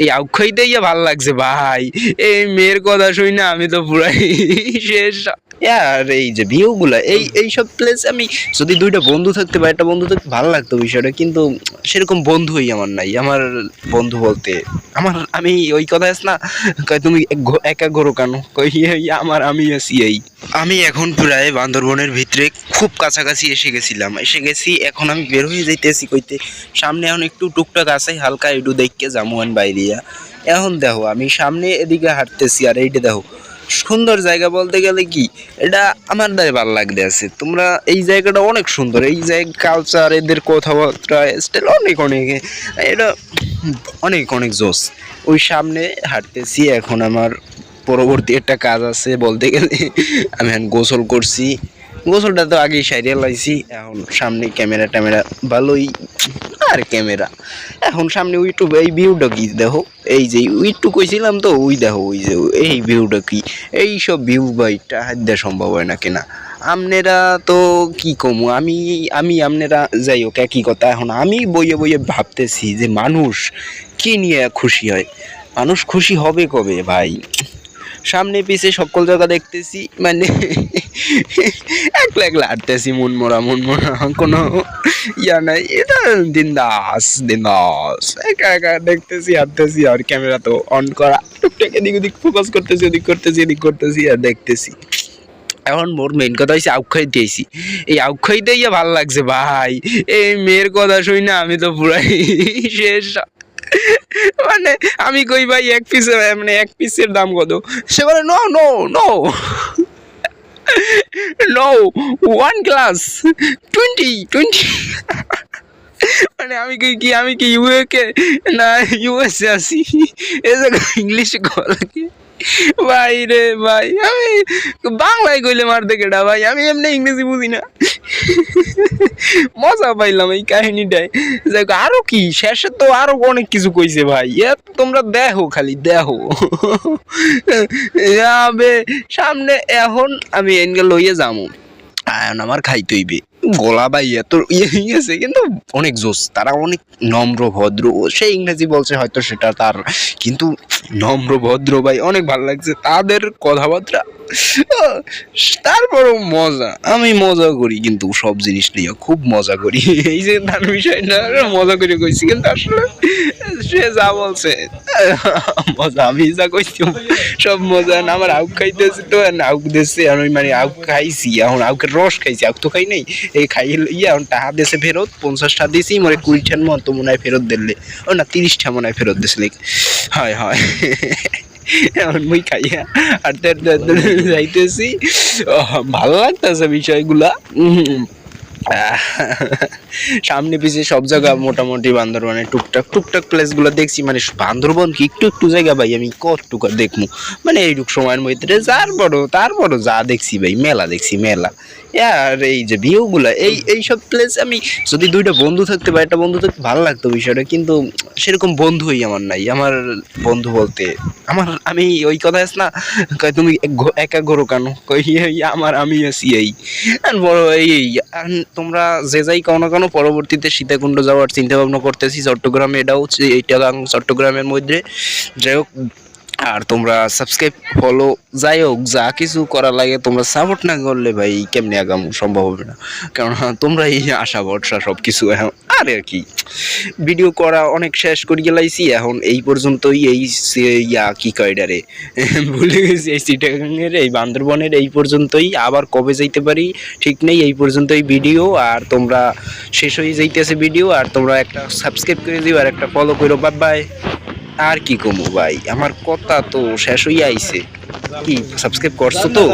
এই আউখাইতে ইয়া ভাল লাগছে ভাই। এই মেয়ের কথা শুই না আমি তো পুরাই শেষ। আর এই যে ভিউগুলা এইসব প্লেস আমি যদি দুইটা বন্ধু থাকতে বা একটা বন্ধু থাকতে ভালো লাগতো বিষয়টা, কিন্তু সেরকম বন্ধুই আমার নাই। আমার বন্ধু বলতে আমি ওই কথা আছে না, কয় তুমি একা ঘোরো কেন, কই আমার আমি আছি এই। আমি এখন প্রায় বান্দরবনের ভিতরে খুব কাছাকাছি এসে গেছি। এখন আমি বের হয়ে যাইতেছি কইতে, সামনে এখন একটু টুকটাক আছে হালকা একটু দেখকে জামুয়ান বাইরিয়া। এখন দেখো আমি সামনে এদিকে হাঁটতেছি আর এইটা দেখো সুন্দর জায়গা বলতে গেলে কি এটা আমার দ্বারা ভালো লাগতে আছে। তোমরা এই জায়গাটা অনেক সুন্দর, এই জায়গা কালচার এদের কথাবার্তা স্টাইল অনেক এটা অনেক অনেক জোস। ওই সামনে হাঁটতেছি। এখন আমার পরবর্তী একটা কাজ আছে বলতে গেলে, আমি এখন গোসল করছি, গোসলটা তো আগেই সাইডে লাইছি। এখন সামনে ক্যামেরা ট্যামেরা ভালোই, আর ক্যামেরা এখন সামনে ইউটিউব এই ভিউটা কি দেখো, এই যে ইউটিউব কইছিলাম তো ওই দেখো ওই যে এই ভিউটা কি, এই সব ভিউ বা এটা হাত দেওয়া সম্ভব হয় না কিনা। আমনেরা তো কি কমু, আমি আমনেরা যাই হোক একই কথা। এখন আমি বইয়ে বইয়ে ভাবতেছি যে মানুষ কি নিয়ে খুশি হয়, মানুষ খুশি হবে কবে ভাই। সামনে পিছে সকল জায়গা দেখতেছি, মানে একলা একলা হাঁটতেছি মন মরা কোনো ইয়া নাই। এটা দিনদাস একা একা দেখতেছি হাঁটতেছি, আর ক্যামেরা তো অন করা, টুকটাক এদিক ওদিক ফোকাস করতেছি, এদিক করতেছি আর দেখতেছি। এখন মোর মেইন কথা হচ্ছে আউখাই দিয়েছি, এই আউখাইতে ইয়া ভাল লাগছে ভাই। এই মেয়ের কথা শুই না আমি তো পুরাই শেষ। মানে আমি কই ভাই এক পিসের দাম কত, সে বলে no no no no, 1 glass 20 মানে আমি কি ইউকে না ইউএসএ আছি, এ জায়গা ইংলিশে কল লাগে ভাই রে ভাই। আমি বাংলায় কইলে মার দেখেটা ভাই, আমি এমনি ইংরেজি বুঝি না। মজা পাইলাম এই কাহিনীটায়। আরো কি শেষে তো আরো অনেক কিছু কইছে ভাই, তোমরা দেখো খালি দেখো। সামনে এখন আমি এনকে লইয়ে যাবো, এখন আমার খাইতে হইবে। গলা ভাই এত গেছে, কিন্তু অনেক জোস, তারা অনেক নম্র ভদ্র। সে ইংরেজি বলছে হয়তো সেটা তার, কিন্তু নম্র ভদ্র ভাই, অনেক ভালো লাগছে তাদের কথাবার্তা। তারপরও মজা, আমি মজা করি কিন্তু সব জিনিস নিয়ে খুব মজা করি। এই যে তার বিষয়টা মজা করে কইছি, কিন্তু আসলে সে যা বলছে মজা, আমি যা কইছি সব মজা না। আমার আউক খাইতেছি তো আউক দিচ্ছে, আমি মানে আউক খাইছি, এখন আউকের রস খাইছি, আউক তো খাই নাই। এই খাই এখন টাকা দিয়েছে ফেরত, 50টা দিয়েছি, মনে 20টার মতো মনে হয় ফেরত দিলে, ও না 30টা মনে হয় ফেরত দিয়েছিল। হয় হয় এখন মুই খাইয়া আর যাইতেছি, ভালো লাগতেছে বিষয়গুলা। সামনে পিছিয়ে সব জায়গা মোটামুটি বান্দরবানে টুকটাক প্লেসগুলো দেখছি। মানে বান্দরবন কি একটু জায়গা ভাই, আমি কতটুকু দেখবো, মানে এইটুক সময়ের মধ্যে তারপরও যা দেখছি ভাই, মেলা দেখছি মেলা। আর এই যে ভিউগুলা এইসব প্লেস আমি যদি দুইটা বন্ধু থাকতে বা একটা বন্ধু থাকতে ভালো লাগতো বিষয়টা, কিন্তু সেরকম বন্ধুই আমার নাই। আমার বন্ধু বলতে আমি ওই কথা আছে না, কয় তুমি একা ঘোরো কেন, কই আমার আমি আছি এই। আর বড় এই তোমরা যে যাই কোনো না কোনো পরবর্তীতে সীতাকুণ্ড যাওয়ার চিন্তা ভাবনা করতেছি চট্টগ্রামে, এটাও এইটা চট্টগ্রামের মধ্যে। যাই হোক, আর তোমরা সাবস্ক্রাইব ফলো যাই হোক যা কিছু করা লাগে, তোমরা সাপোর্ট না করলে ভাই কেমনি আগাম সম্ভব হবে না, কারণ তোমরা এই আশা ভরসা সব কিছু। এখন আর কি ভিডিও করা অনেক শেষ করে গেলাইছি, এখন এই পর্যন্তই। এই কি কয়ডারে ভুলে গেছি, এই চিটাগাংয়ের এই বান্দরবনের এই পর্যন্তই। আবার কবে যাইতে পারি ঠিক নেই, এই পর্যন্তই ভিডিও। আর তোমরা শেষ হয়ে যাইতেছে ভিডিও, আর তোমরা একটা সাবস্ক্রাইব করে দিও আর একটা ফলো করো। Bye bye. আর কি কমু ভাই, আমার কথা তো শেষ হয়ে আইছে। কি সাবস্ক্রাইব করছো তো?